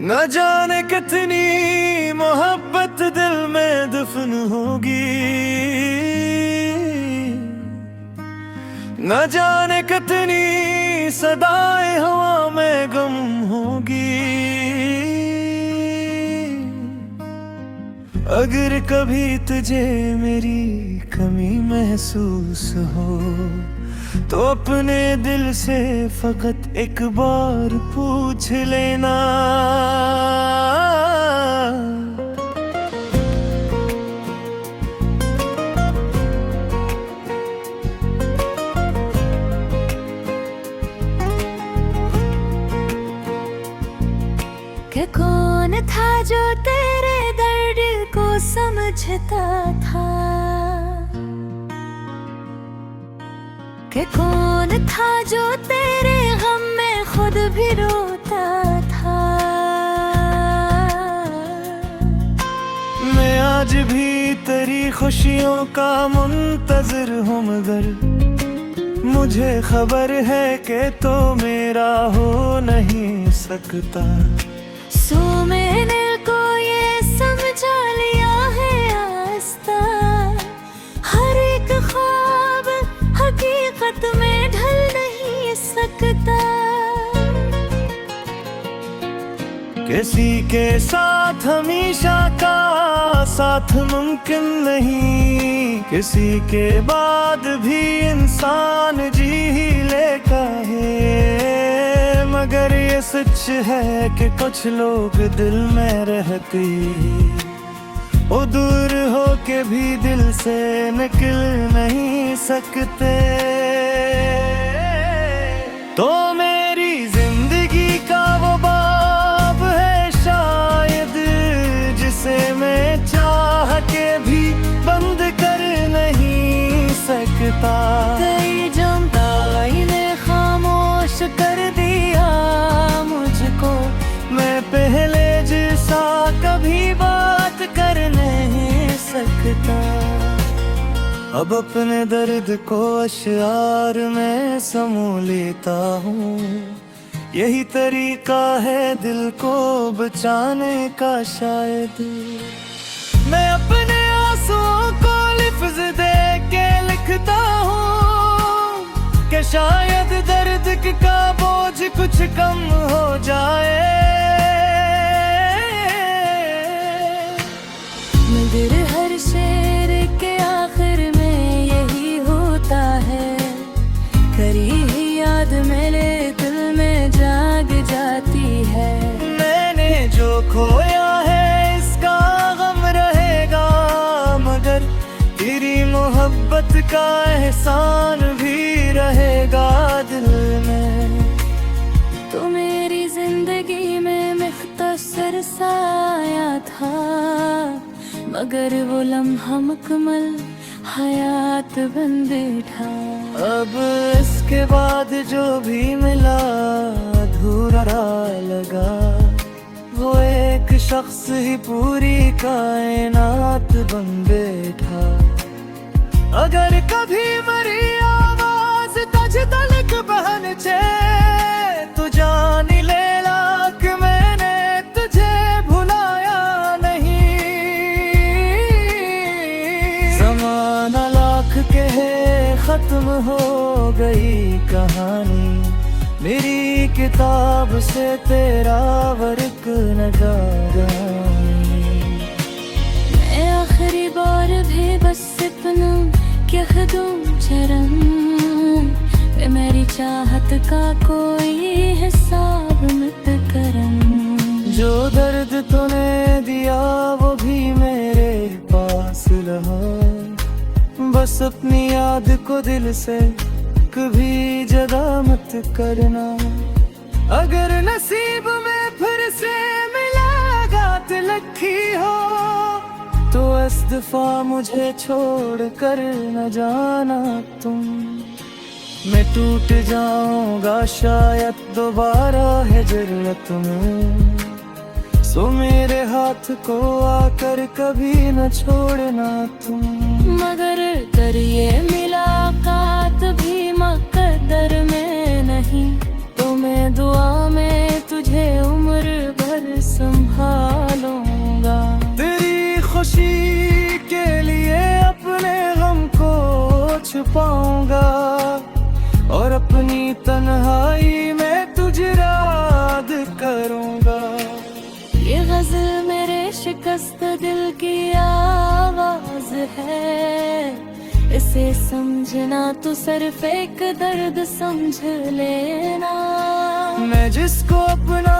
न जाने कितनी मोहब्बत दिल में दफन होगी, न जाने कितनी सदाएं हवा में गम होगी। अगर कभी तुझे मेरी कमी महसूस हो तो अपने दिल से फकत एक बार पूछ लेना। कि कौन था जो तेरे दर्द को समझता था, कि कौन था जो तेरे गम में खुद भी रोता था। मैं आज भी तेरी खुशियों का मुंतज़िर हूँ, मगर मुझे खबर है कि तो मेरा हो नहीं सकता। सो मैंने को ये समझा लिया है आस्ता, हर एक ख्वाब हकीकत में ढल नहीं सकता। किसी के साथ हमेशा का साथ मुमकिन नहीं, किसी के बाद भी इंसान जी ही लेता है। मगर ये सच है कि कुछ लोग दिल में रहते वो दूर हो के भी दिल से निकल नहीं सकते। तो मेरी जिंदगी का वो बाब है शायद, जिसे मैं चाह के भी बंद कर नहीं सकता। कई जमताई ने खामोश कर दिया मुझको, मैं पहले जैसा कभी बात कर नहीं सकता। अब अपने दर्द को अशआर में समो लेता हूँ, यही तरीका है दिल को बचाने का शायद। मैं अपने आंसुओं को लिफ्ज दे के लिखता हूँ कि शायद दर्द का बोझ कुछ कम हो जाए। मगर हर शेर के आखिर में यही होता है, करी ही याद मेरे दिल में जाग जाती है। मैंने जो खोया है इसका गम रहेगा, मगर तेरी मोहब्बत का एहसान भी रहेगा दिल में। तो मेरी जिंदगी में मुख्तसर सा आया था, मगर वो लम्हा मुकम्मल हयात बन बैठा। अब इसके बाद जो भी मिला अधूरा लगा, वो एक शख्स ही पूरी कायनात बन बैठा। अगर कभी मरी आवाज तज तलक बहन चे, तू जान ले लाख मैंने तुझे भुलाया नहीं। ज़माना लाख कहे खत्म हो गई कहानी, मेरी किताब से तेरा वर्क न जागा। मैं आखिरी बार भी बस इतना कह दूं चरम, वे मेरी चाहत का कोई हिसाब मत करम। जो दर्द तूने दिया वो भी मेरे पास रहा, बस अपनी याद को दिल से कभी जदा मत करना। अगर नसीब में फिर से मुलाकात लिखी हो तो इस दफा मुझे छोड़ कर न जाना तुम। मैं टूट जाऊंगा शायद दोबारा है जरूरत में, सो मेरे हाथ को आकर कभी न छोड़ना तुम। मगर कर ये मुलाकात भी मकद्दर में नहीं, तो मैं दुआ में तुझे उम्र भर दिल की आवाज है, इसे समझना तो सिर्फ एक दर्द समझ लेना। मैं जिसको अपना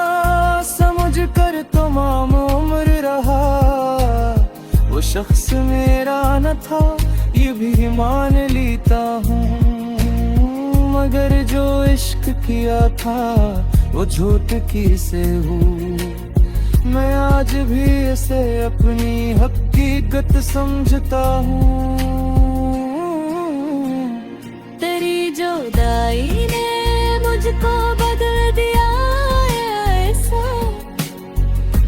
समझ कर तमाम उम्र रहा, वो शख्स मेरा न था ये भी मान लेता हूँ। मगर जो इश्क किया था वो झूठ की से हूँ। मैं आज भी इसे अपनी हकीकत समझता हूँ। तेरी जुदाई ने मुझको बदल दिया ऐसा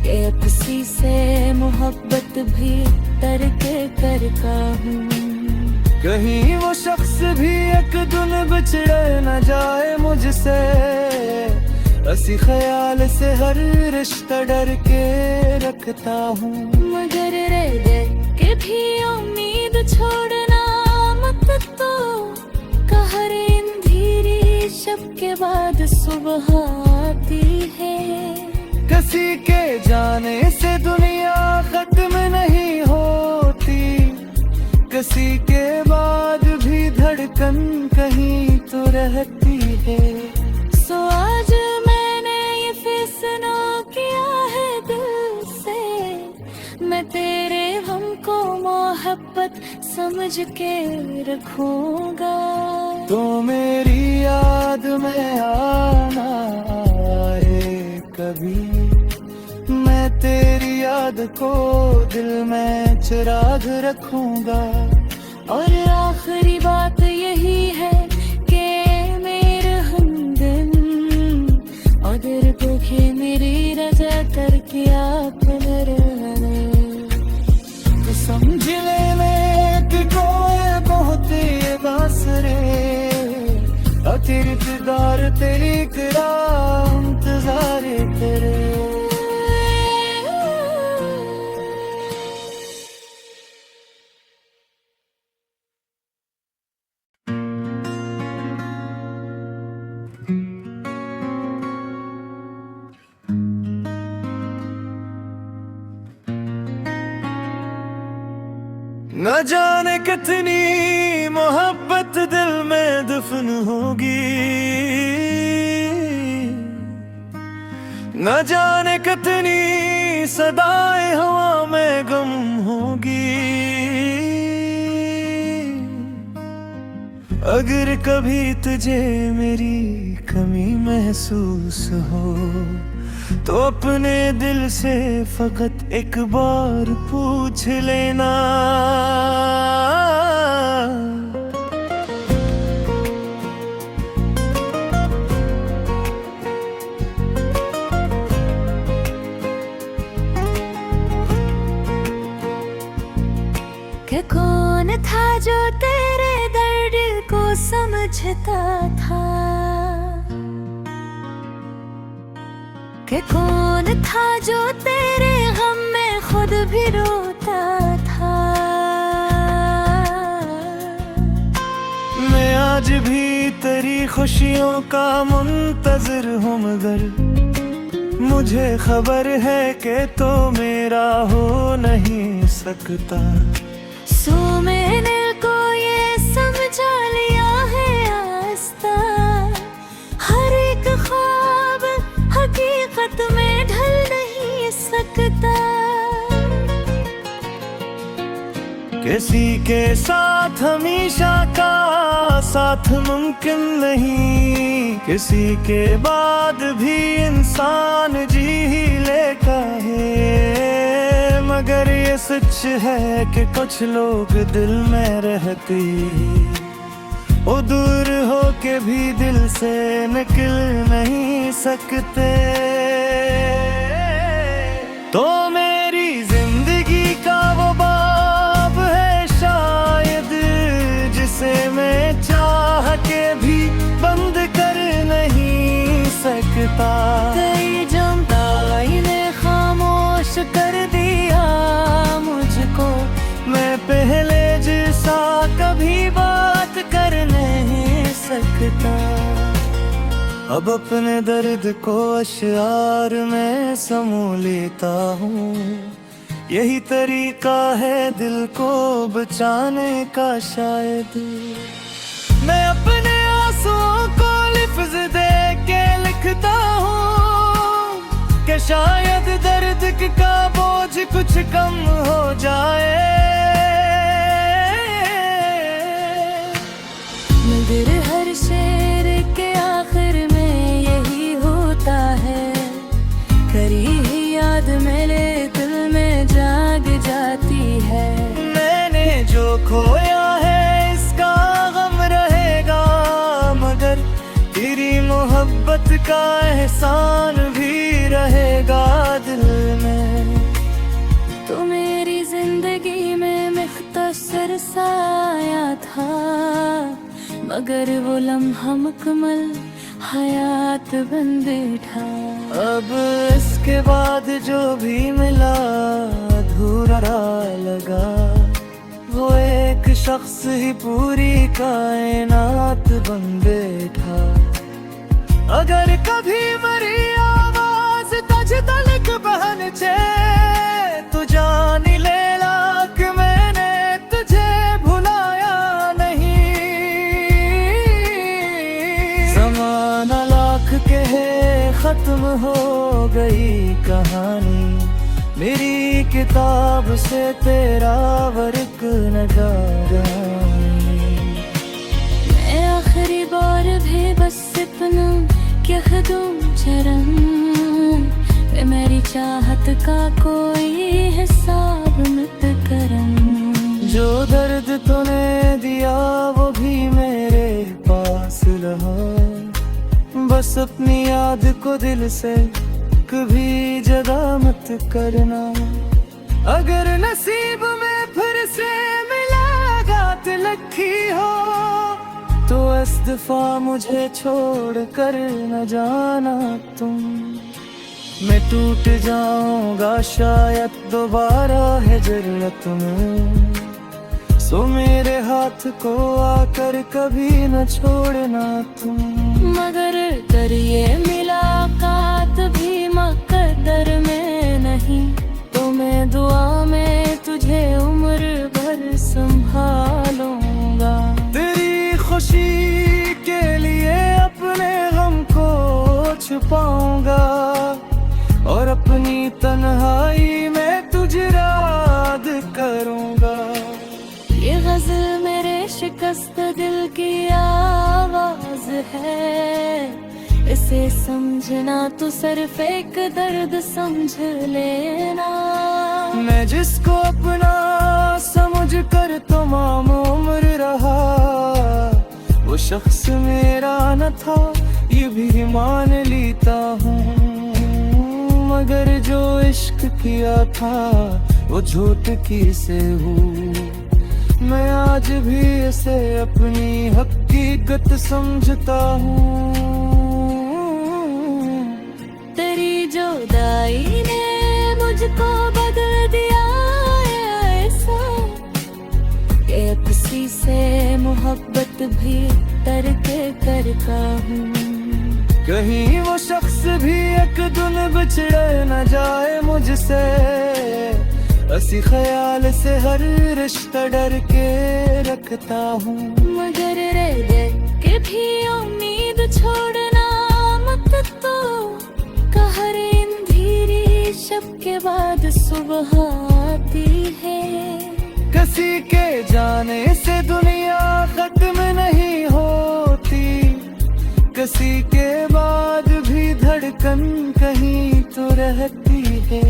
कि अब किसी से मोहब्बत भी तर्क करता हूँ। कहीं वो शख्स भी एक दिन बिछड़ न जाए मुझसे, इसी ख्याल से हर रिश्ता डर के रखता हूँ। मगर रह गए कि भी उम्मीद छोड़ना मत, तो कहर अंधेरी शब के बाद सुबह आती है। किसी के जाने से दुनिया खत्म नहीं होती, किसी के बाद भी धड़कन कहीं तो रहती है। सो आज मैंने ये फैसला किया है दिल से, मैं तेरे हमको मोहब्बत समझ के रखूंगा। तो मेरी याद में आना आए कभी, मैं तेरी याद को दिल में चिराग रखूंगा। और आखिरी बात यही है कि मेरे हमदम अगर भूखे मेरी रजा करके आपने रहने, तो समझ लेने कि कोई बहुत ये बासरे, तेरी दीदार तेरी किरा इंतजार तेरे। न जाने कितनी मोहब्बत दिल में दफन होगी, न जाने कितनी सदाएं हवा में गम होगी। अगर कभी तुझे मेरी कमी महसूस हो, तो अपने दिल से फकत एक बार पूछ लेना। कि कौन था जो तेरे दर्द को समझता था, कि कौन था जो तेरे गम में खुद भी रोता था। मैं आज भी तेरी खुशियों का मुंतज़िर हूँ, मगर मुझे खबर है कि तो मेरा हो नहीं सकता। सो मैंने को ये समझा लिया है आस्ता, हर एक ख्वाब हकीकत में ढल नहीं सकता। किसी के साथ हमेशा का साथ मुमकिन नहीं, किसी के बाद भी इंसान जी ही लेता है। मगर ये सच है कि कुछ लोग दिल में रहते, वो दूर हो के भी दिल से निकल नहीं सकते। तो मेरी जिंदगी का वो बाब है शायद, जिसे मैं चाह के भी बंद कर नहीं सकता। कई जुदाई ने खामोश कर दिया मुझको, मैं पहले जैसा कभी बात कर नहीं सकता। अब अपने दर्द को अशआर में समो लेता हूँ, यही तरीका है दिल को बचाने का शायद। मैं अपने आंसुओं को लिफ्ज दे के लिखता हूँ कि शायद दर्द का बोझ कुछ कम हो जाए। मगर हर शेर के आखिर में यही होता है, करी ही याद मेरे दिल में जाग जाती है। मैंने जो खोया है इसका गम रहेगा, मगर तेरी मोहब्बत का एहसान भी रहेगा दिल में। तो मेरी जिंदगी में मुख्तसर सा आया था, मगर वो लम्हा मुकम्मल हयात बन बैठा। अब इसके बाद जो भी मिला अधूरा लगा, वो एक शख्स ही पूरी कायनात बन बैठा। अगर कभी मरी आवाज तज तलक बहन चे, तो जान ले लाख मैंने तुझे भुलाया नहीं। ज़माना लाख के है खत्म हो गई कहानी, मेरी किताब से तेरा वर्क न जानी। मैं आखिरी बार भी बस इतना क्या दूं चरम, वे मेरी चाहत का कोई हिसाब मत करम। जो दर्द तूने दिया वो भी मेरे पास रहा, बस अपनी याद को दिल से कभी जदा मत करना। अगर नसीब में फिर से मिलागात लखी हो, तो इस दफा मुझे छोड़ कर न जाना तुम। मैं टूट जाऊंगा शायद दोबारा है जरूरत में, सो मेरे हाथ को आकर कभी न छोड़ना तुम। मगर कर ये मुलाकात भी मकद्दर में नहीं, तो मैं दुआ में तुझे उम्र भर संभालूंगा। तेरी खुशी के लिए अपने गम को छुपाऊंगा, और अपनी तन्हाई में तुझे याद करूंगा। ये गज़ल मेरे शिकस्त दिल की आवाज है, इसे समझना तो सिर्फ एक दर्द समझ लेना। मैं जिसको अपना समझ कर तमाम उम्र रहा, वो शख्स मेरा न था ये भी मान लेता हूँ। मगर जो इश्क किया था वो झूठ की से हूँ, मैं आज भी इसे अपनी हकीकत समझता हूँ। तेरी जुदाई ने मुझको बदल दिया ऐसा, कि किसी से मोहब्बत भी करके करता हूँ। कहीं वो शख्स भी एक दिन बिछड़ न जाए मुझसे, इसी ख्याल से हर रिश्ता डर के रखता हूँ। मगर रह गए कि भी उम्मीद छोड़ना मत, तो कहर अंधेरी शब के बाद सुबह आती है। किसी के जाने से दुनिया खत्म नहीं होती, किसी के बाद भी धड़कन कहीं तो रहती है।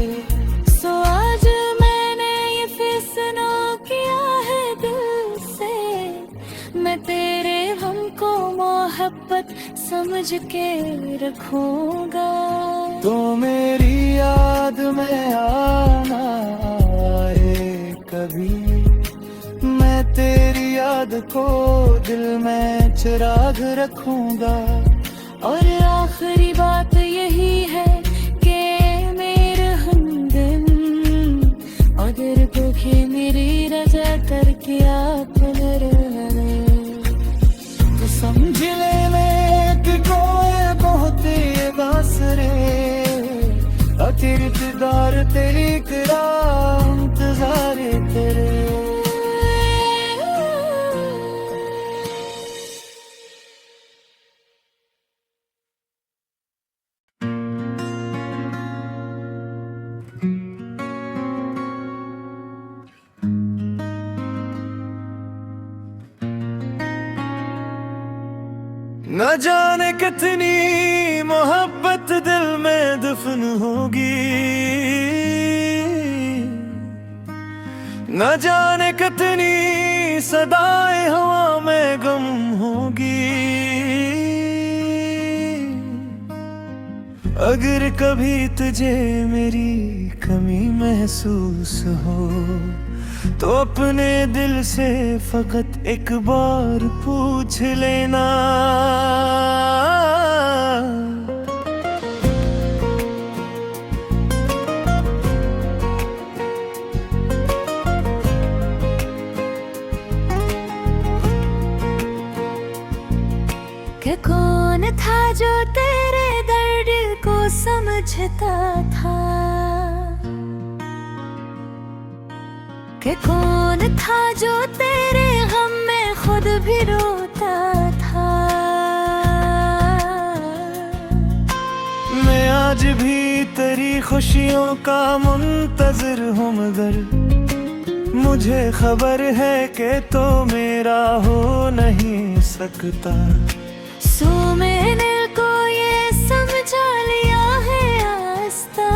सो आज मैंने ये फैसला किया है दिल से, मैं तेरे हमको मोहब्बत समझ के रखूंगा। तो मेरी याद में आना आए कभी, मैं तेरी याद को दिल में चिराग रखूंगा। और आखिरी बात यही है कि मेरे हमदम, अगर दुखी मेरी रजा करके आप तो समझ लेने कि कोई बहुत बासरे, आखिर दीदार तेरी तेरा इंतजार तेरे। न जाने कितनी मोहब्बत दिल में दफन होगी, न जाने कितनी सदाएं हवा में गम होगी। अगर कभी तुझे मेरी कमी महसूस हो तो अपने दिल से फकत एक बार पूछ लेना। कि कौन था जो तेरे दर्द को समझता था, कि कौन था जो तेरे गम में खुद भी रोता था। मैं आज भी तेरी खुशियों का मुंतज़िर हूँ, मगर मुझे खबर है कि तो मेरा हो नहीं सकता। सो मैंने को ये समझा लिया है आस्ता,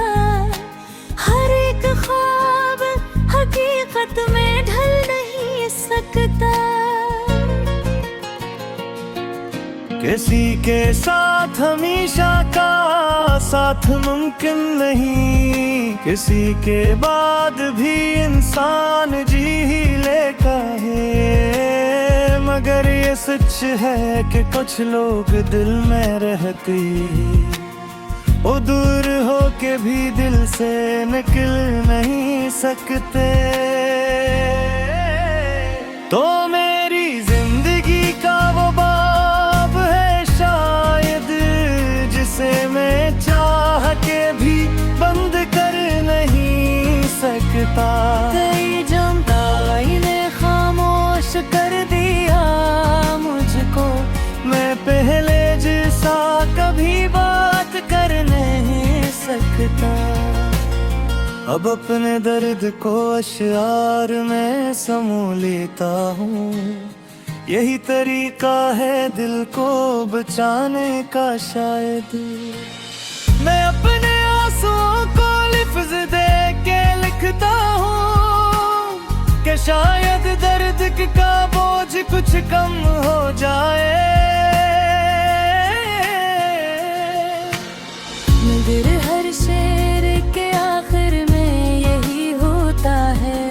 हर एक ख्वाब हकीकत में ढल नहीं सकता। किसी के साथ हमेशा का साथ मुमकिन नहीं, किसी के बाद भी इंसान जी ही लेता है। मगर ये सच है कि कुछ लोग दिल में रहते वो दूर हो के भी दिल से निकल नहीं सकते। तो मेरी जिंदगी का वो बाब है शायद, जिसे मैं चाह के भी बंद कर नहीं सकता। कई जमताई ने खामोश कर दिया मुझको, मैं पहले जैसा कभी बात कर नहीं सकता। अब अपने दर्द को अशआर में समो लेता हूँ, यही तरीका है दिल को बचाने का शायद। मैं अपने आंसुओं को लिफ्ज़ दे के लिखता हूँ कि शायद दर्द का बोझ कुछ कम हो जाए। मगर हर शेर के आखिर में यही होता है,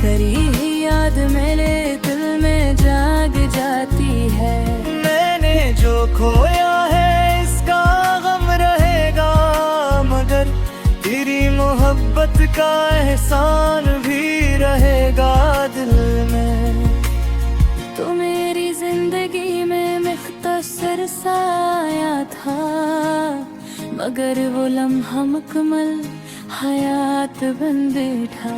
करी ही याद मेरे दिल में जाग जाती है। मैंने जो खोया है इसका गम रहेगा, मगर तेरी मोहब्बत का एहसान भी रहेगा दिल में। तो मेरी जिंदगी में मुख्तसर सा आया था, मगर वो लम्हा मुकम्मल हयात बन बैठा।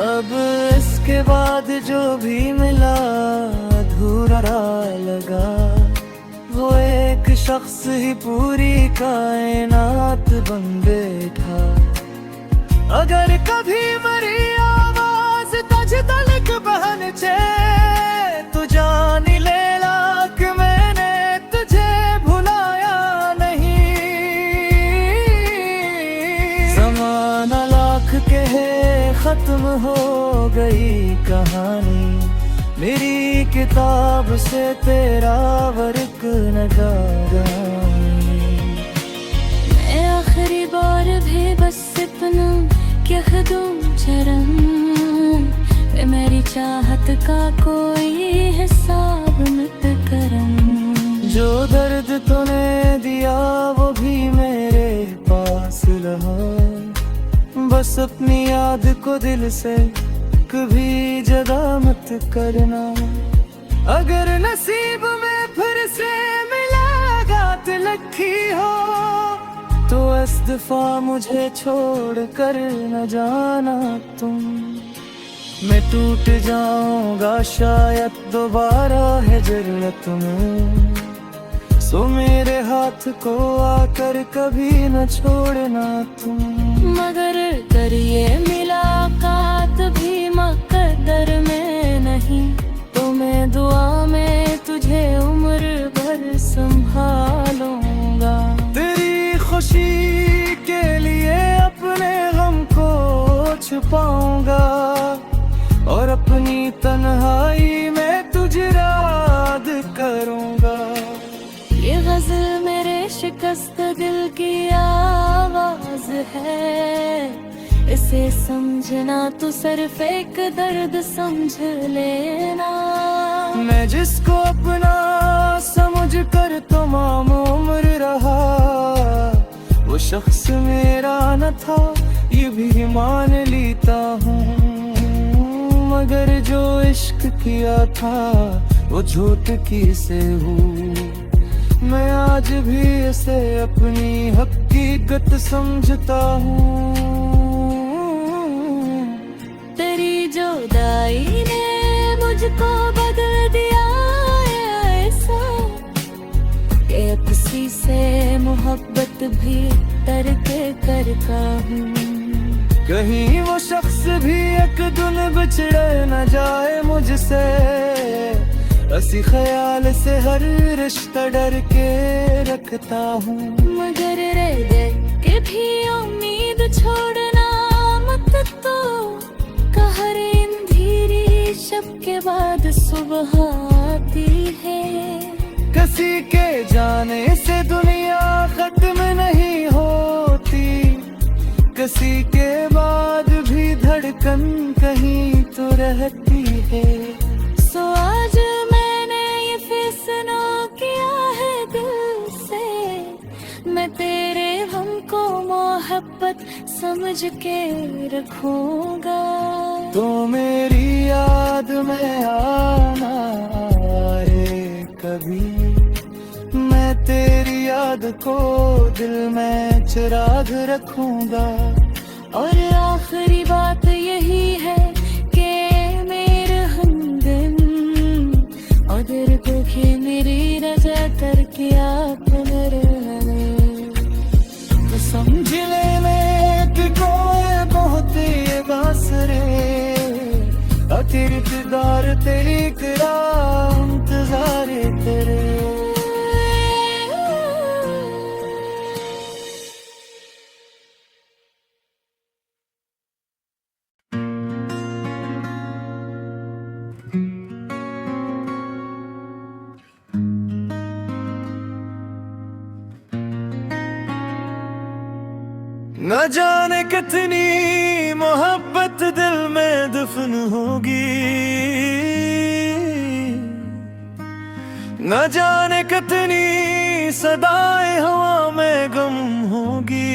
अब इसके बाद जो भी मिला अधूरा लगा, वो एक शख्स ही पूरी कायनात बन बैठा। अगर कभी मरी आवाज तुझ तलक बहन छे, तू जान ले लाख मैंने तुझे भुलाया नहीं। ज़माना लाख कहे खत्म हो गई कहानी, मेरी किताब से तेरा वर्क न गानी। मैं आखिरी बार भी बस इतना क्या खदूं चरम, वे मेरी चाहत का कोई हिसाब मत करम। जो दर्द तूने दिया वो भी मेरे पास रहा, बस अपनी याद को दिल से कभी जदा मत करना। अगर नसीब में फिर से मिलागात लखी हो तो बस दफा मुझे छोड़ कर न जाना तुम। मैं टूट जाऊंगा शायद दोबारा हिजर न तुम्हें, सो मेरे हाथ को आकर कभी न छोड़ना तुम। मगर करिए मुलाकात भी मुकद्दर में नहीं, तो मैं दुआ में तुझे उम्र भर संभालूंगा। तेरी खुशी के लिए अपने गम को छुपाऊंगा, और अपनी तन्हाई में तुझे याद करूंगा। ये गज़ल मेरे शिकस्त दिल की आवाज है, इसे समझना तो सिर्फ एक दर्द समझ लेना। मैं जिसको अपना समझ कर तमाम उम्र रहा, वो शख्स मेरा न था ये भी मान लेता हूँ। मगर जो इश्क किया था वो झूठ की से हूँ, मैं आज भी इसे अपनी हकीकत समझता हूँ। तेरी जुदाई ने मुझको बदल दिया ऐसा, कि किसी से मोहब्बत भी तर्क करता हूँ। कहीं वो शख्स भी एक दिन बिछड़ न जाए मुझसे, इसी ख्याल से हर रिश्ता डर के रखता हूँ। मगर रह दे के भी उम्मीद छोड़ना मत, तो कहर अंधेरी शब के बाद सुबह आती है। किसी के जाने से दुनिया खत्म नहीं होती, किसी के बाद भी धड़कन कहीं तो रहती है। सो आज मैंने ये फैसला किया है दिल से, मैं तेरे गम को मोहब्बत समझ के रखूंगा। तो मेरी याद में आना आए कभी, मैं तेरी याद को दिल में चिराग रखूंगा। और आखिरी बात यही है कि मेरे हमदम अगर देखे मेरी रजा कर किया मेरे, तो समझ लेने कि कोई बहुत ये बासरे, तेरी इंतजार तेरी करा इंतजार तेरे। न जाने कितनी मोहब्बत दिल में दफन होगी, न जाने कितनी सदाएं हवा में गम होगी।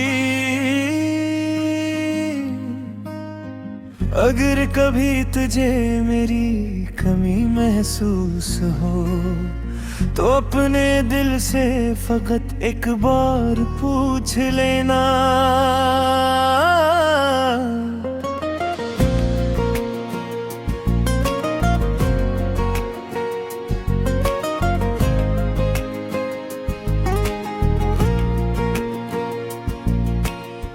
अगर कभी तुझे मेरी कमी महसूस हो, तो अपने दिल से फकत एक बार पूछ लेना।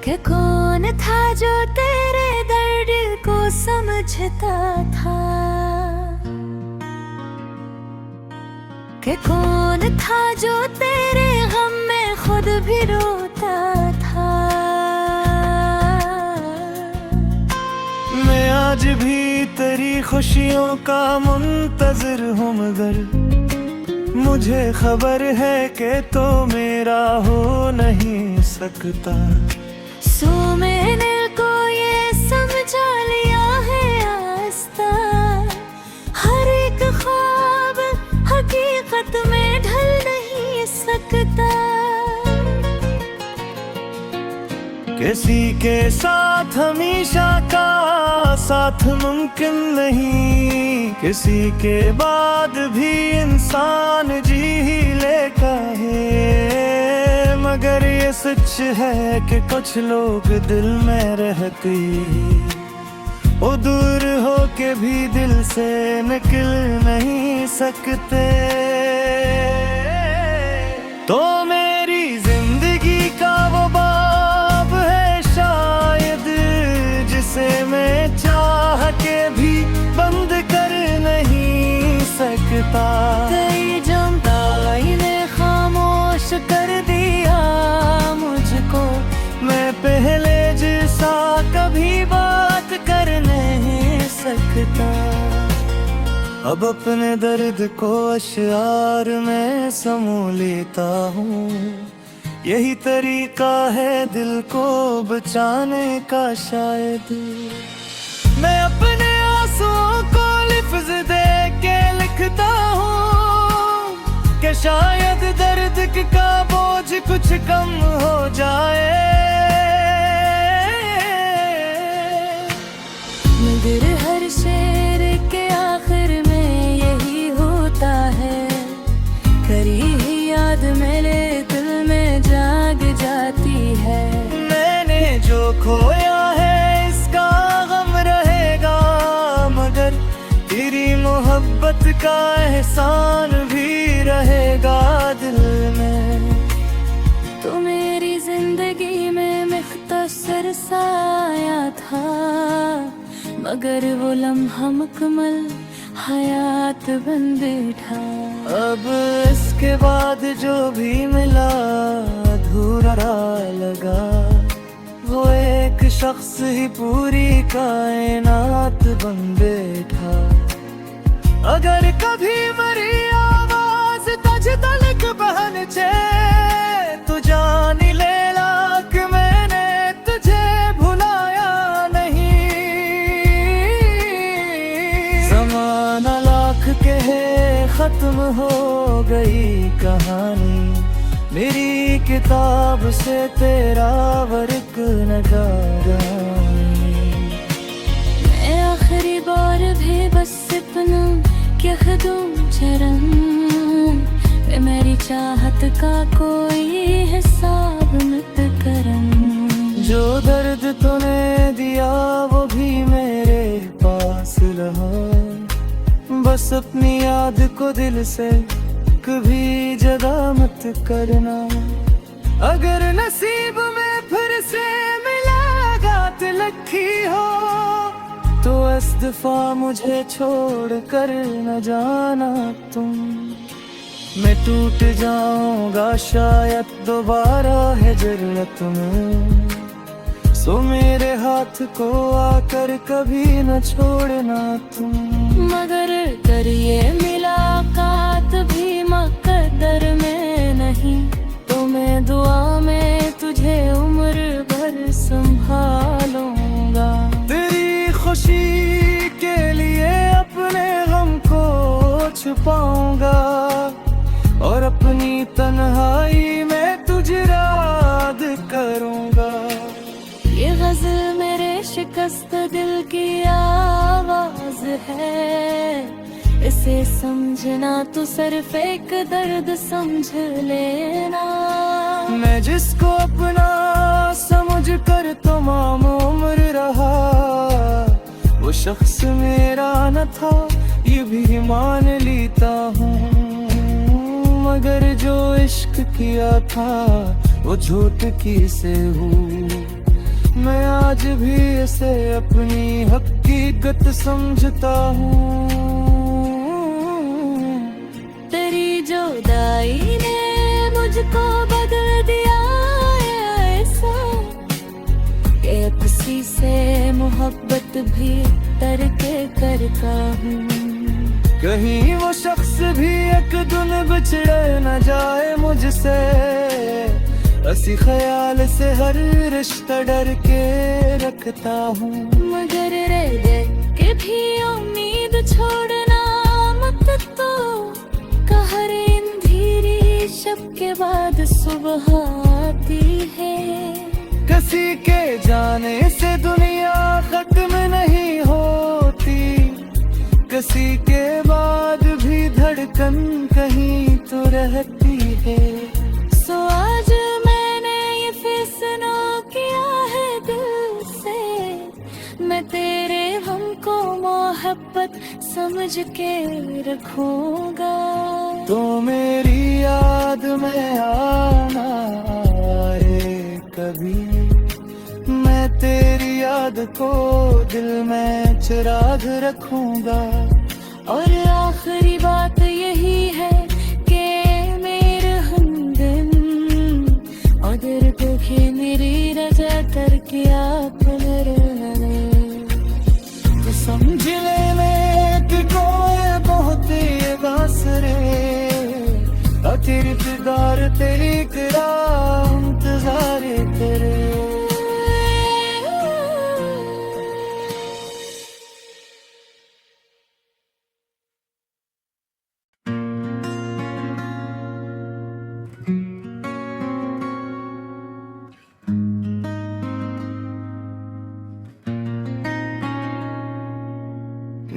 कि कौन था जो तेरे दर्द को समझता था, कि कौन था जो तेरे गम में खुद भी रोता था। मैं आज भी तेरी खुशियों का मुंतज़िर हूँ, मगर मुझे खबर है कि तो मेरा हो नहीं सकता। सो मैंने को ये समझा लिया है आस्ता, हर एक ख्वाब हकीकत में ढल नहीं सकता। किसी के साथ हमेशा का साथ मुमकिन नहीं, किसी के बाद भी इंसान जी ही लेता है। मगर ये सच है कि कुछ लोग दिल में रहती वो दूर हो के भी दिल से निकल नहीं सकते। तो मेरी जिंदगी का वो बाब है शायद जिसे मैं चाह के भी बंद कर नहीं सकता। कई जमताई ने खामोश कर दिया मुझको, मैं पहले जैसा कभी बात कर नहीं सकता। अब अपने दर्द को अश्यार में समो लेता हूँ, यही तरीका है दिल को बचाने का शायद। मैं अपने आंसुओं को लिफ्ज दे के लिखता हूँ कि शायद दर्द का बोझ कुछ कम हो जाए। मगर हर शेर के आखिर में यही होता है, करी ही याद मेरे दिल में जाग जाती है। मैंने जो खोया है इसका गम रहेगा, मगर तेरी मोहब्बत का एहसान भी रहेगा दिल में। तो मेरी जिंदगी में मुख्तसर सा आया था, मगर वो लम्हा मुकम्मल हयात बन बैठा। अब इसके बाद जो भी मिला अधूरा लगा, वो एक शख्स ही पूरी कायनात बन बैठा। अगर कभी मरी आवाज तज तलक बहन चे, तो जान ले लाख मैंने तुझे भुलाया नहीं। ज़माना लाख के है खत्म हो गई कहानी, मेरी किताब से तेरा वर्क नगारानी। मैं आखिरी बार भी बस इतना क्या दूं चरम, वे मेरी चाहत का कोई हिसाब मत करम। जो दर्द तूने दिया वो भी मेरे पास रहा, बस अपनी याद को दिल से कभी जदा मत करना। अगर नसीब में फिर से मिलागात लखी हो, तो इस दफा मुझे छोड़ कर न जाना तुम। मैं टूट जाऊंगा शायद दोबारा है जरूरत में, सो मेरे हाथ को आकर कभी न छोड़ना तुम। मगर कर ये मुलाकात भी मुकद्दर में नहीं, तो मैं दुआ में तुझे उम्र भर संभालूंगा। तेरी खुशी के लिए अपने गम को छुपाऊंगा, और अपनी तन्हाई में तुझे याद करूंगा। ये गज़ल मेरे शिकस्त दिल की आवाज है, इसे समझना तो सिर्फ एक दर्द समझ लेना। मैं जिसको अपना समझ कर तमाम उम्र रहा, वो शख्स मेरा न था ये भी मान लेता हूँ। मगर जो इश्क किया था वो झूठ की से हूँ, मैं आज भी इसे अपनी हकीकत समझता हूँ। तेरी जुदाई ने मुझको बदल दिया ऐसा, कि किसी से मोहब्बत भी तरके करता हूँ। कहीं वो शख्स भी एक दिन बिछड़ न जाए मुझसे, इसी ख्याल से हर रिश्ता डर के रखता हूँ। मगर रह दे के भी उम्मीद छोड़ना मत, तो कहर अंधेरी शब के बाद सुबह आती है। किसी के जाने से दुनिया खत्म नहीं होती, किसी के बाद भी धड़कन कहीं तो रहती है। सो आज मैं मोहब्बत समझ के रखूंगा। तो मेरी याद में आना आए कभी, मैं तेरी याद को दिल में चिराग रखूंगा। और आखिरी बात यही है कि मेरे हमदम अगर दुखे मेरी रजा कर किया तो समझ लेने कि कोई बहुत ये बासरे तेरी फिदार तेरी तेरा इंतजार तेरे।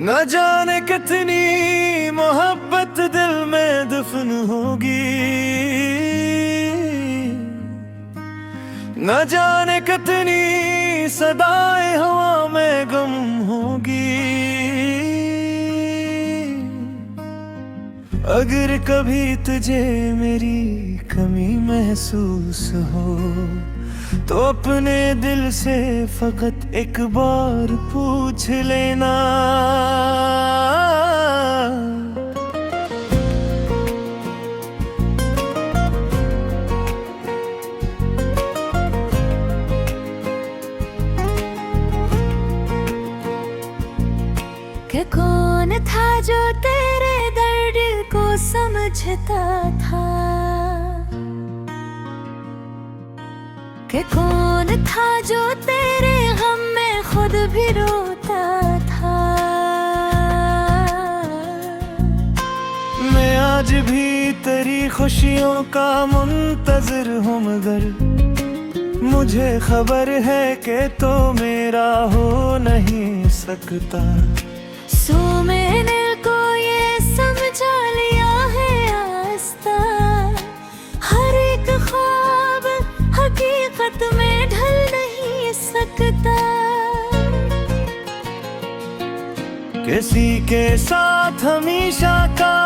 न जाने कितनी मोहब्बत दिल में दफन होगी, न जाने कितनी सदाएं हवा में गम होगी। अगर कभी तुझे मेरी कमी महसूस हो तो अपने दिल से फकत एक बार पूछ लेना। कि कौन था जो तेरे दर्द को समझता था, कि कौन था जो तेरे गम में खुद भी रोता था। मैं आज भी तेरी खुशियों का मुंतज़िर हूँ, मगर मुझे खबर है कि तो मेरा हो नहीं सकता। सो मैंने को ये समझा लिया है आस्ता, हर एक ख्वाब हकीकत में ढल नहीं सकता। किसी के साथ हमेशा का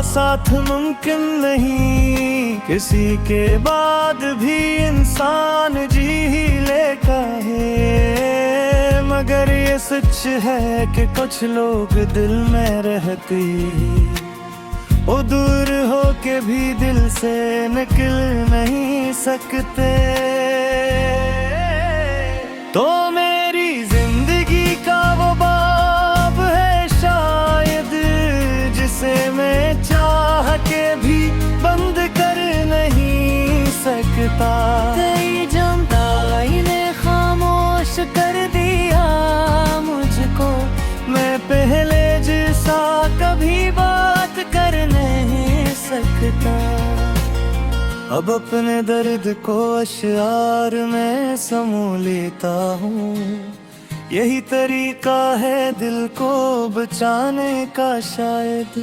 साथ मुमकिन नहीं, किसी के बाद भी इंसान जी ही लेता है। मगर ये सच है कि कुछ लोग दिल में रहते वो दूर हो के भी दिल से निकल नहीं सकते। तो मेरी जिंदगी का वो बाब है शायद, जिसे मैं चाह के भी बंद कर नहीं सकता। कई जमताई ने खामोश कर दिया मुझको, मैं पहले जैसा कभी बात कर नहीं सकता। अब अपने दर्द को अशआर में समो लेता हूँ, यही तरीका है दिल को बचाने का शायद।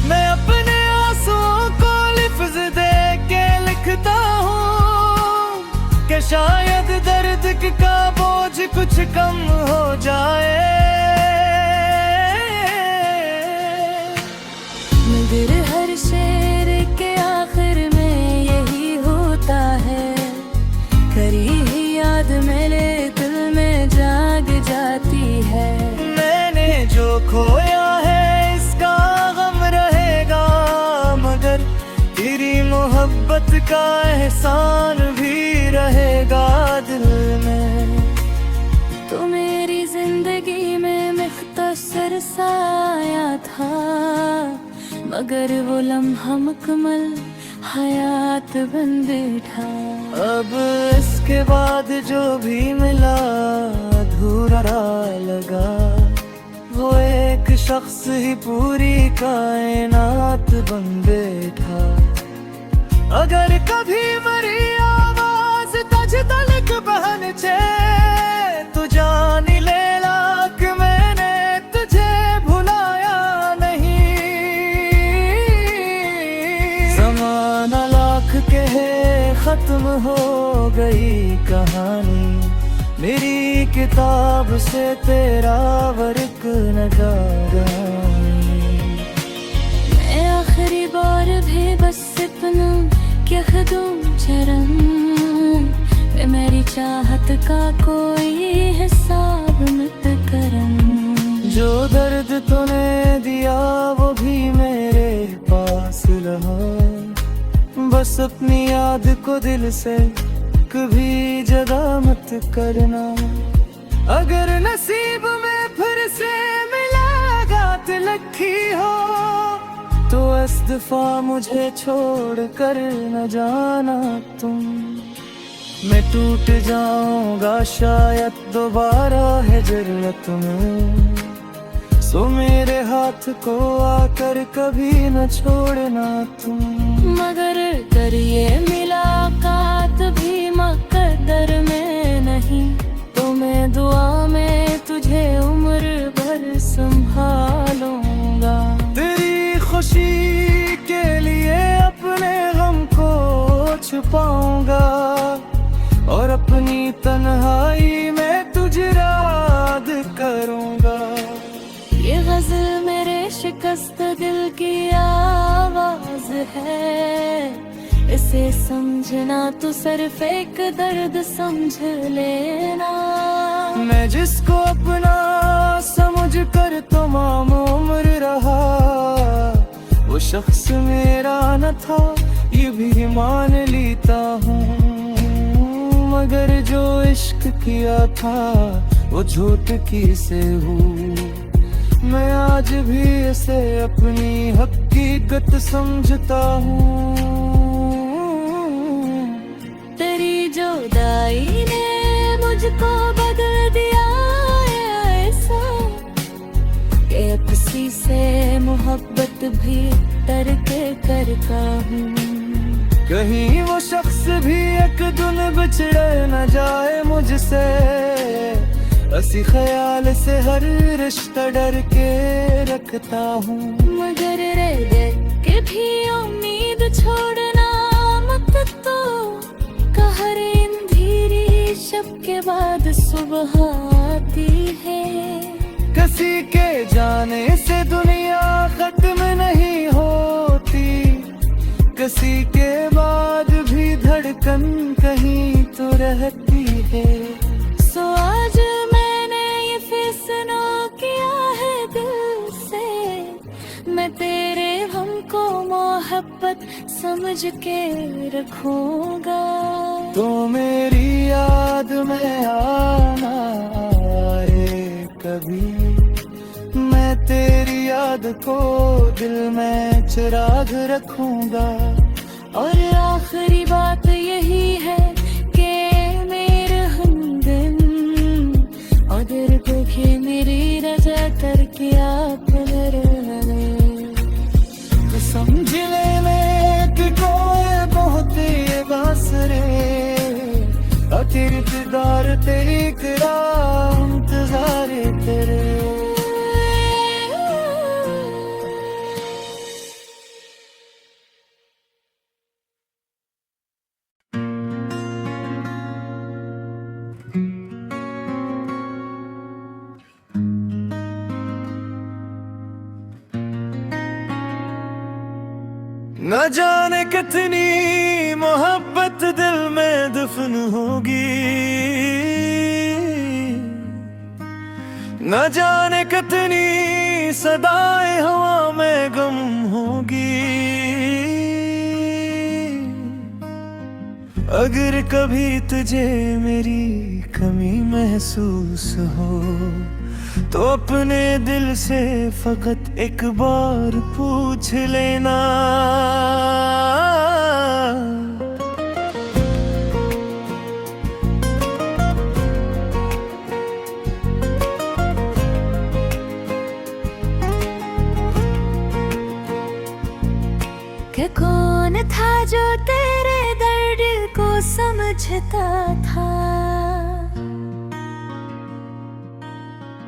मैं अपने आंसुओं को लिफ्ज दे के लिखता हूँ कि शायद दर्द का बोझ कुछ कम हो जाए। मगर हर शेर के आखिर में यही होता है, करी ही याद मेरे दिल में जाग जाती है। मैंने जो खोया है इसका गम रहेगा, मगर तेरी मोहब्बत का एहसान भी रहेगा दिल में। तो मेरी जिंदगी में मुख्तसर सा आया था, मगर वो लम्हा मुकम्मल हयात बन बैठा। अब इसके बाद जो भी मिला अधूरा लगा, वो एक शख्स ही पूरी कायनात बन बैठा। अगर कभी मरी आवाज तज तलक बहन छे, तू जान ले लाक मैंने तुझे भुलाया नहीं। ज़माना लाख कहे खत्म हो गई कहानी, मेरी किताब से तेरा वर्क दर्द तूने दिया वो भी मेरे पास रहा, बस अपनी याद को दिल से कभी जदा मत करना। अगर नसीब में फिर से मुलाकात लिखी हो तो इस दफा मुझे छोड़ कर न जाना तुम। मैं टूट जाऊंगा शायद दोबारा है जरूरत में, सो मेरे हाथ को आकर कभी न छोड़ना तुम। मगर करिए मुलाकात भी मुकद्दर में नहीं, तो मैं दुआ में तुझे उम्र भर संभालूंगा। तेरी खुशी के लिए अपने गम को छुपाऊंगा और अपनी तन्हाई में तुझे याद करूंगा। ये गज़ल मेरे शिकस्त दिल की आवाज है, इसे समझना तो सिर्फ एक दर्द समझ लेना। मैं जिसको अपना समझ कर तमाम उम्र रहा, वो शख्स मेरा न था ये भी मान लेता हूँ। मगर जो इश्क किया था वो झूठ की से हूँ, मैं आज भी इसे अपनी हकीकत समझता हूँ। तेरी जुदाई ने मुझको बदल दिया ऐसा कि किसी से मोहब्बत भी तर्क करता हूँ। कहीं वो शख्स भी एक दिन बिछड़ न जाए मुझसे, इसी ख्याल से हर रिश्ता डर के रखता हूँ। मगर रह गए कि भी उम्मीद छोड़ना मत, तो कहर अंधेरी शब के बाद सुबह आती है। किसी के जाने से दुनिया खत्म नहीं होती, किसी के बाद भी धड़कन कहीं तो रहती है। सो आज मैंने ये फैसला किया है दिल से, मैं तेरे हमको मोहब्बत समझ के रखूंगा। तो मेरी याद में आना आए कभी, मैं तेरी याद को दिल में चिराग रखूंगा। और आखिरी बात यही है कि मेरे हमदम अगर देखे मेरी रजा कर के आप तो समझ लेने कि कोई बहुत ये बासरे किरदार तेरी करा इंतजार तेरे। न जाने कितनी मोहब्बत दिल में दफन होगी, न जाने कितनी सदाएं हवा में गम होगी। अगर कभी तुझे मेरी कमी महसूस हो तो अपने दिल से फकत एक बार पूछ लेना। कि कौन था जो तेरे दर्द को समझता था,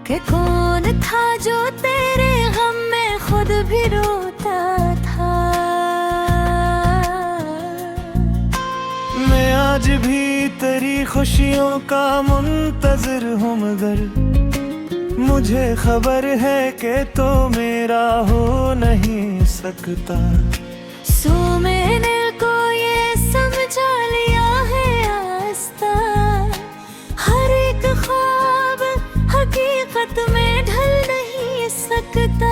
कि कौन था जो तेरे गम में खुद भी रोता था। मैं आज भी तेरी खुशियों का मुंतज़िर हूँ, मगर मुझे खबर है कि तो मेरा हो नहीं सकता। सो मैंने को ये समझा लिया है आस्ता, हर एक ख्वाब हकीकत में ढल नहीं सकता।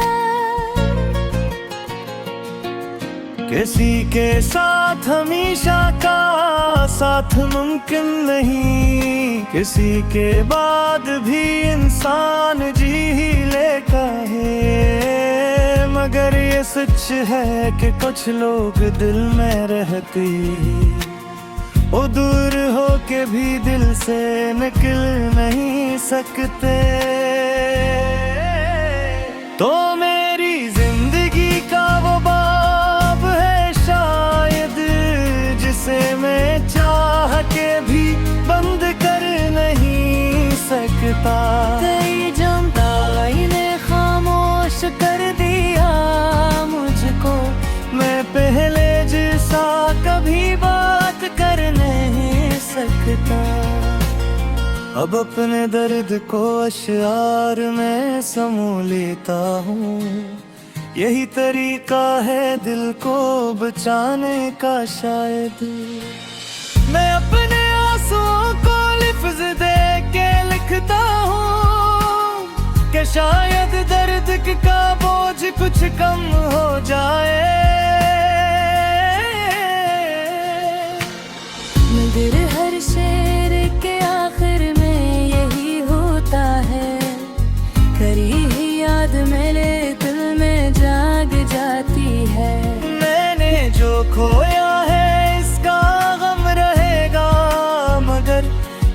किसी के साथ हमेशा का साथ मुमकिन नहीं, किसी के बाद भी इंसान जी ही लेता है। मगर ये सच है कि कुछ लोग दिल में रहते, वो दूर हो के भी दिल से निकल नहीं सकते। तो मेरी जिंदगी का वो बाब है शायद, जिसे मैं चाह के भी बंद कर नहीं सकता। कई जुदाई ने खामोश कर दिया मुझको, मैं पहले जैसा कभी बात कर नहीं सकता। अब अपने दर्द को अशआर में समो लेता हूँ, यही तरीका है दिल को बचाने का शायद। मैं अपने आंसुओं को लिफ्ज दे के लिखता हूँ कि शायद दर्द का बोझ कुछ कम हो जाए। मगर हर शेर के आखिर में यही होता है, करी ही याद मेरे दिल में जाग जाती है। मैंने जो खोया है इसका गम रहेगा, मगर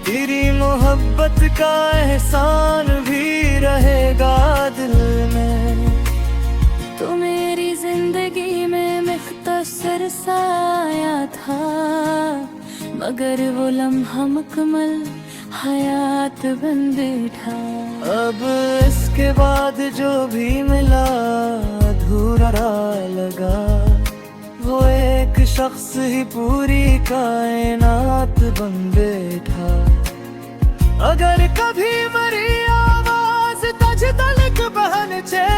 तेरी मोहब्बत का एहसान भी रहेगा दिल में। तो मेरी जिंदगी में मुख्तसर सा आया था, मगर वो लम्हा मुकम्मल हयात बन बैठा। अब इसके बाद जो भी मिला अधूरा लगा, वो एक शख्स ही पूरी कायनात बन बैठा। अगर कभी मरी आवाज तुझ तलक पहुंचे,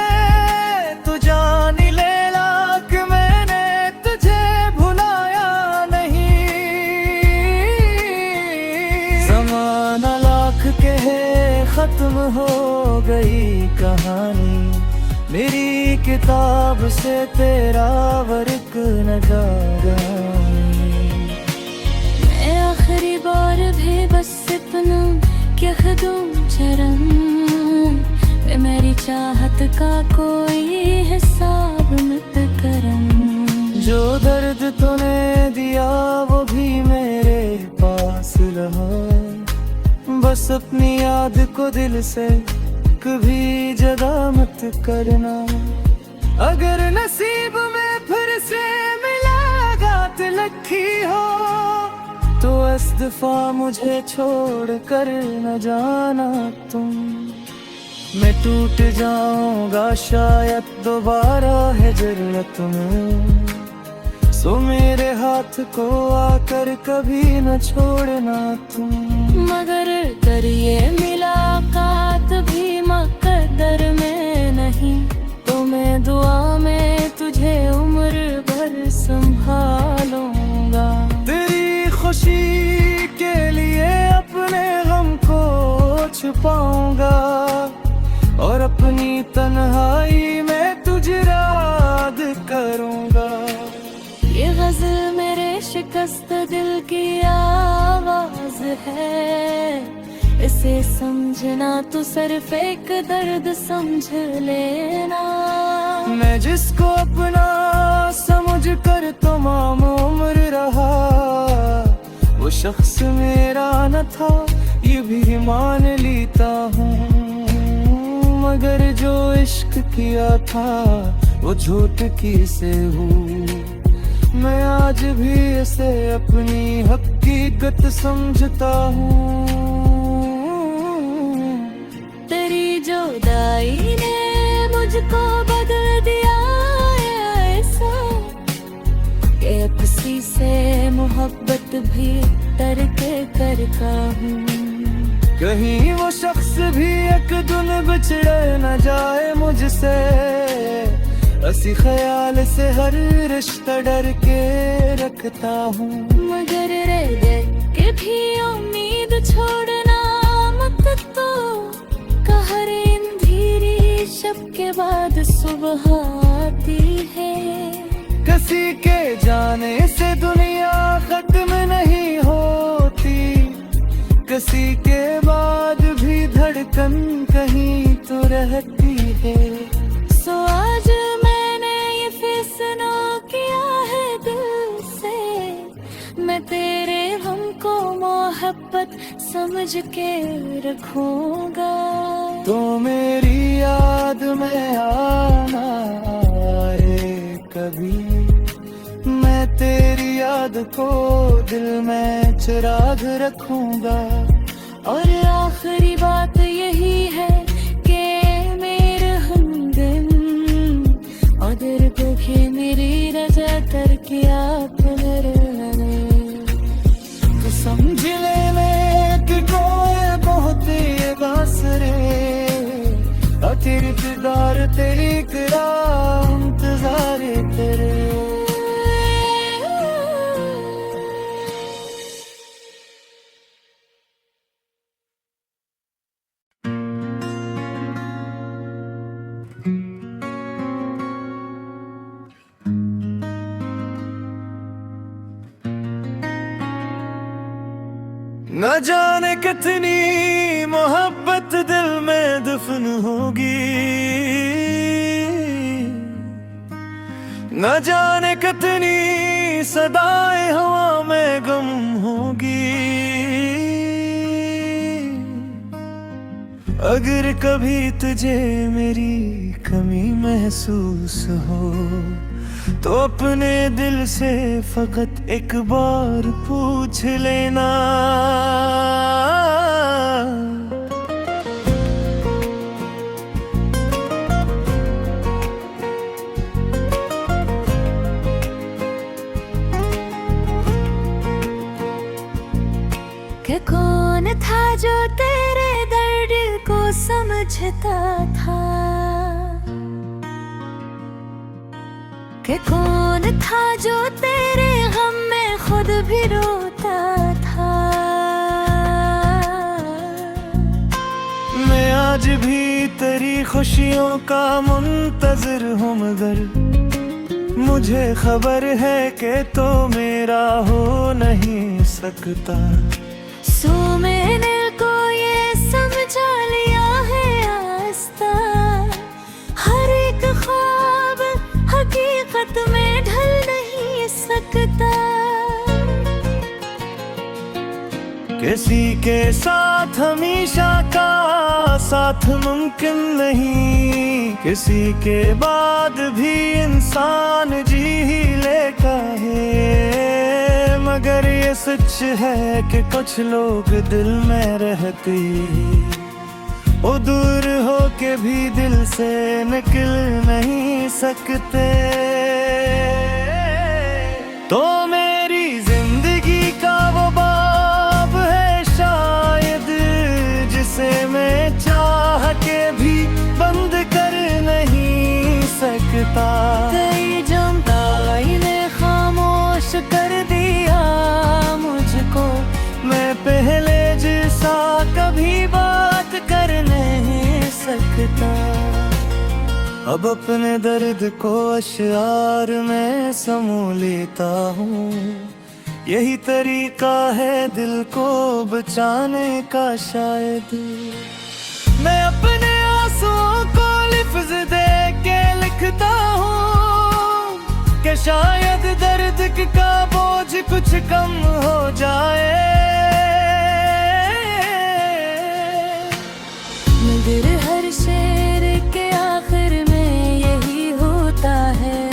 तो जान ले ला कि मैंने तुझे भुलाया नहीं। ज़माना लाख कहे खत्म हो गई कहानी, मेरी किताब से तेरा वर्क न जागा। मैं आखिरी बार भी बस इतना कह दूं चरम, वे मेरी चाहत का कोई हिसाब मत करम। जो दर्द तूने दिया वो भी मेरे पास रहा, बस अपनी याद को दिल से कभी जदा मत करना। अगर नसीब में फिर से मुलाकात लिखी हो, तो इस दफा मुझे छोड़ कर न जाना तुम। मैं टूट जाऊंगा शायद दोबारा है जरूरत में, सो मेरे हाथ को आकर कभी न छोड़ना तुम। मगर कर ये मुलाकात भी मुकद्दर में नहीं, तो मैं दुआ में तुझे उम्र भर संभालूंगा। तेरी खुशी के लिए अपने गम को छुपाऊंगा, और अपनी तन्हाई में तुझे याद करूंगा। ये गज़ल मेरे शिकस्त दिल की आवाज है, इसे समझना तो सिर्फ एक दर्द समझ लेना। मैं जिसको अपना समझ कर तमाम उम्र रहा, वो शख्स मेरा न था ये भी मान लेता हूँ। मगर जो इश्क किया था वो झूठ की से हूँ, मैं आज भी इसे अपनी हकीकत समझता हूँ। तेरी जुदाई ने मुझको बदल दिया ऐसा, कि अब किसी से मोहब्बत भी तर्क करता हूँ। कहीं वो शख्स भी एक दिन बिछड़ न जाए मुझसे, इसी ख्याल से हर रिश्ता डर के रखता हूँ। मगर रह गए कि भी उम्मीद छोड़ना मत, तो कहर इन धीरी जब के बाद सुबह आती है। किसी के जाने से दुनिया खत्म नहीं होती, किसी के बाद भी धड़कन कहीं तो रहती है। सो आज मैंने ये फैसला किया है दिल से, मैं तेरे गम को मोहब्बत समझ के रखूंगा। तो मेरी याद में आना आए कभी, मैं तेरी याद को दिल में चिराग रखूंगा। और आखिरी बात यही है कि मेरे हमदम अदर को के मेरी रजा कर किया पुनर्ने। तो समझ लेने कि कोई बहुत ये बासरे, तेरी इंतजार तेरी करा इंतजार तेरे। न जाने कितनी मोहब्बत दिल में दफन होगी, न जाने कितनी सदाएं हवा में गम होगी। अगर कभी तुझे मेरी कमी महसूस हो तो अपने दिल से फकत एक बार पूछ लेना। कि कौन था जो तेरे दर्द को समझता था, कि कौन था जो तेरे गम में खुद भी रोता था। मैं आज भी तेरी खुशियों का मुंतज़िर हूँ, मगर मुझे खबर है कि तो मेरा हो नहीं सकता। सो मैंने को ये समझा लिया है आस्ता, हर एक ख्वाब हकीकत में ढल नहीं सकता। किसी के साथ हमेशा का साथ मुमकिन नहीं, किसी के बाद भी इंसान जी ही लेता है। मगर ये सच है कि कुछ लोग दिल में रहते, वो दूर हो के भी दिल से निकल नहीं सकते। तो मेरी जिंदगी का वो बाब है शायद, जिसे मैं चाह के भी बंद कर नहीं सकता। कई जमताई ने खामोश कर दिया मुझको, मैं पहले जैसा कभी बात कर नहीं सकता। अब अपने दर्द को अशआर में समो लेता हूँ, यही तरीका है दिल को बचाने का शायद। मैं अपने आंसुओं को लिफ्ज दे के लिखता हूँ कि शायद दर्द का बोझ कुछ कम हो जाए। मगर हर शेर के आखिर में यही होता है,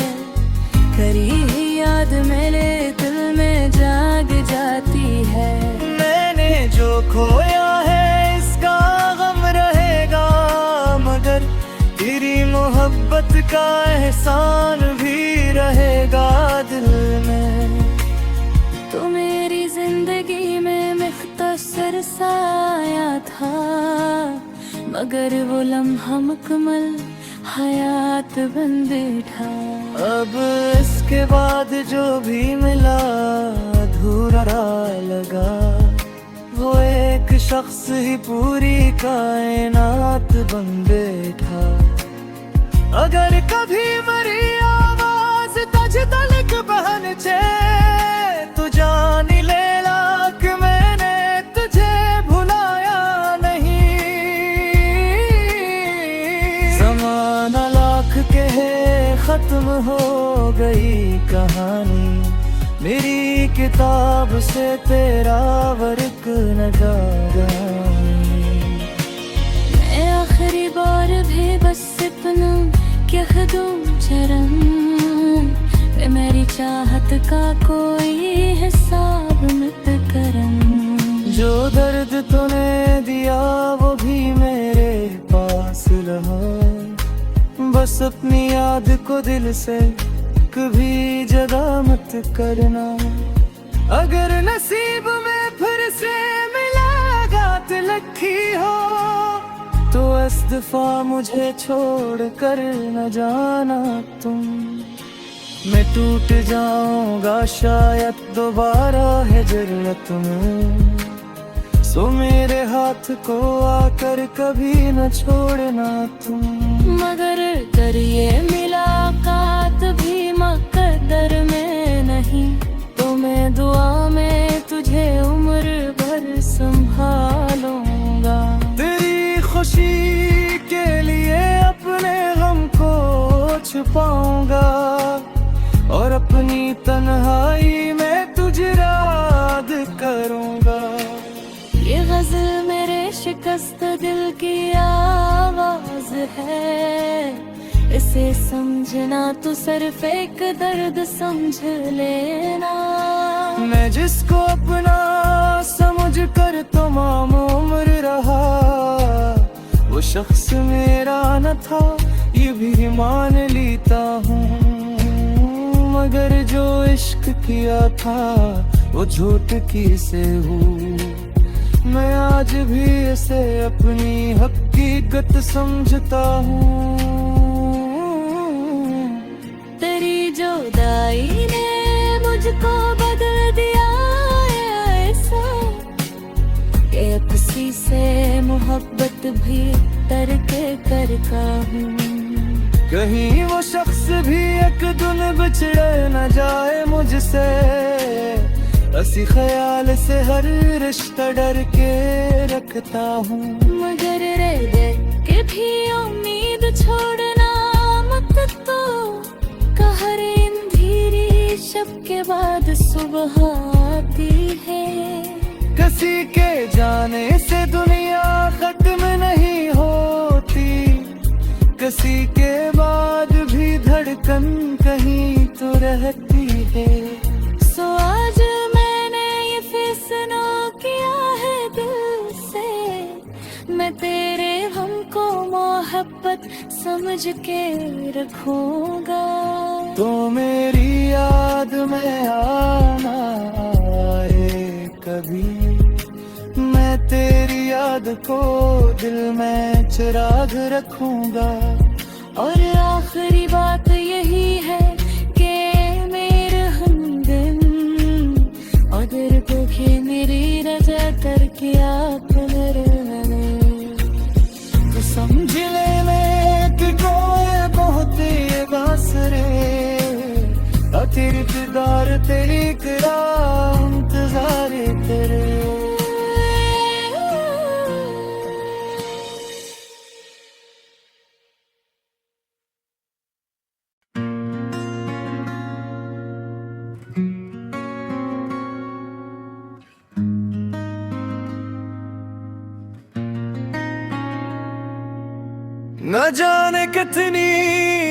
करी ही याद मेरे दिल में जाग जाती है। मैंने जो खोया है इसका गम रहेगा, मगर तेरी मोहब्बत का एहसान भी रहेगा दिल में। तो मेरी जिंदगी में मुख्तसर सा आया था, मगर वो लम्हा मुकम्मल हयात बन बैठा। अब इसके बाद जो भी मिला अधूरा लगा, वो एक शख्स ही पूरी कायनात बन बैठा। अगर कभी मरी आवाज तज तलक बहन छे तू जान ले लाख मैंने तुझे भुलाया नहीं। ज़माना लाख के है खत्म हो गई कहानी, मेरी किताब से तेरा वर्क न जागा। मैं आखिरी बार भी बस इतना क्या दूं चरम, वे मेरी चाहत का कोई हिसाब मत करम। जो दर्द तूने दिया वो भी मेरे पास रहा, बस अपनी याद को दिल से कभी जगा मत करना। अगर नसीब में फिर से मिलागात लखी हो तो इस दफा मुझे छोड़ कर न जाना तुम। मैं टूट जाऊंगा शायद दोबारा है जरूरत में, सो मेरे हाथ को आकर कभी न छोड़ना तुम। मगर कर ये मुलाकात भी मकद्दर में नहीं, तो मैं दुआ में तुझे उम्र भर संभालूंगा। तेरी खुशी के लिए अपने गम को छुपाऊंगा, और अपनी तन्हाई में तुझे याद करूंगा। ये गज़ल मेरे शिकस्त दिल की आवाज है, इसे समझना तो सिर्फ एक दर्द समझ लेना। मैं जिसको अपना समझ कर तमाम उम्र रहा, वो शख्स मेरा न था ये भी मान लेता हूँ। मगर जो इश्क किया था वो झूठ किसे हुई, मैं आज भी इसे अपनी हकीकत समझता हूँ। तेरी जुदाई ने मुझको बदल दिया ऐसा, कि अब किसी से मोहब्बत भी तरके करता हूँ। कहीं वो शख्स भी एक दिन बिछड़ न जाए मुझसे, इसी ख्याल से हर रिश्ता डर के रखता हूँ। मगर रह दे के भी उम्मीद छोड़ना मत, तो कहर अंधेरी शब के बाद सुबह आती है। किसी के जाने से दुनिया खत्म नहीं होती, किसी के बाद भी धड़कन कहीं तो रहती है। सो आज मैंने ये फैसला किया है दिल से, मैं तेरे हमको मोहब्बत समझ के रखूंगा। तो मेरी याद में आना आए कभी, मैं तेरी याद को दिल में चिराग रखूंगा। और आखिरी बात यही है कि मेरे हमदम अगर दुखी मेरी रजा कर किया तो समझ ले कि कोई बहुत बासरे, तेरी इंतजार तेरी करा इंतजार तेरे। न जाने कितनी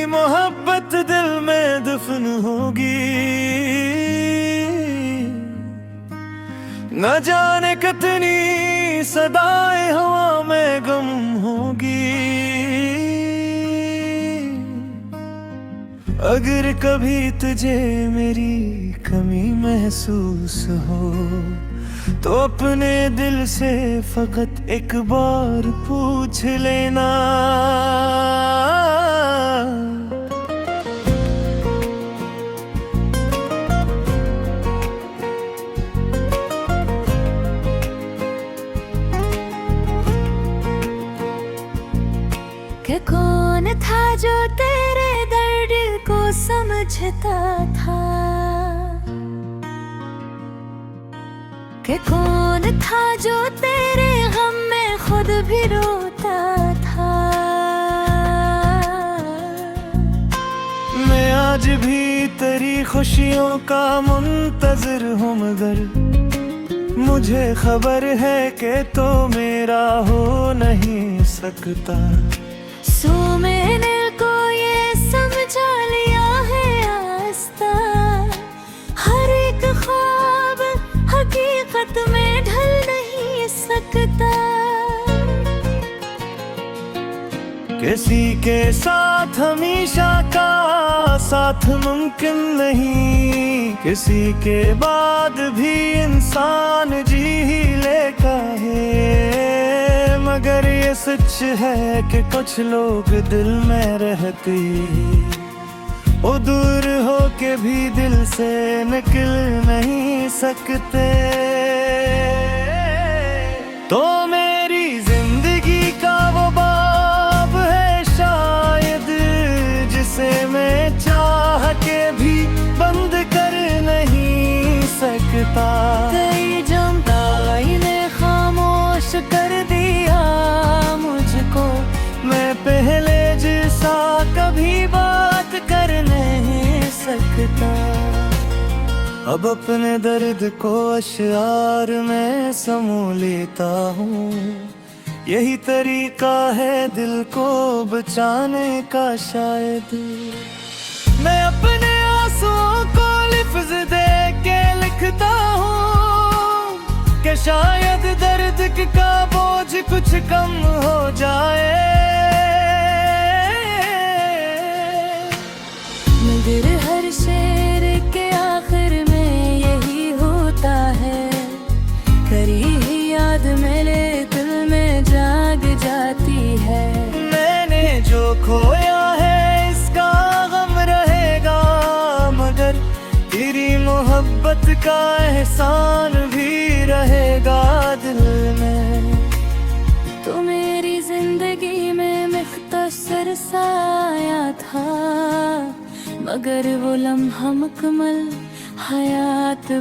मोहब्बत दिल में दफन होगी, न जाने कितनी सदाएं हवा में गम होगी। अगर कभी तुझे मेरी कमी महसूस हो तो अपने दिल से फकत एक बार पूछ लेना। कि कौन था जो तेरे पूछता था कि कौन था जो तेरे गम में खुद भी रोता था। मैं आज भी तेरी खुशियों का मुंतज़िर हूँ, मगर मुझे खबर है कि तो मेरा हो नहीं सकता। सो मैंने को ये समझा लिया है आस्ता, हर एक ख्वाब हकीकत में ढल नहीं सकता। किसी के साथ हमेशा का साथ मुमकिन नहीं, किसी के बाद भी इंसान जी ही लेता है। मगर ये सच है कि कुछ लोग दिल में रहते, वो दूर हो के भी दिल से निकल नहीं सकते। तो मेरी जिंदगी का वो बाब है शायद, जिसे मैं चाह के भी बंद कर नहीं सकता। कई जमताई ने खामोश कर दिया मुझको, मैं पहले जैसा कभी बात कर नहीं सकता। अब अपने दर्द को अशआर में समो लेता हूँ, यही तरीका है दिल को बचाने का शायद। मैं अपने आंसुओं को लिफ्ज़ दे के लिखता हूँ कि शायद दर्द का बोझ कुछ कम हो जाए। मगर हर शेर के आखिर में यही होता है, करी ही याद मेरे दिल में जाग जाती है। मैंने जो खोया है इसका गम रहेगा, मगर तेरी मोहब्बत का एहसान भी रहेगा दिल में। तो मेरी जिंदगी में मुख्तसर सा आया था, मगर वो लम्हा मुकम्मल हयात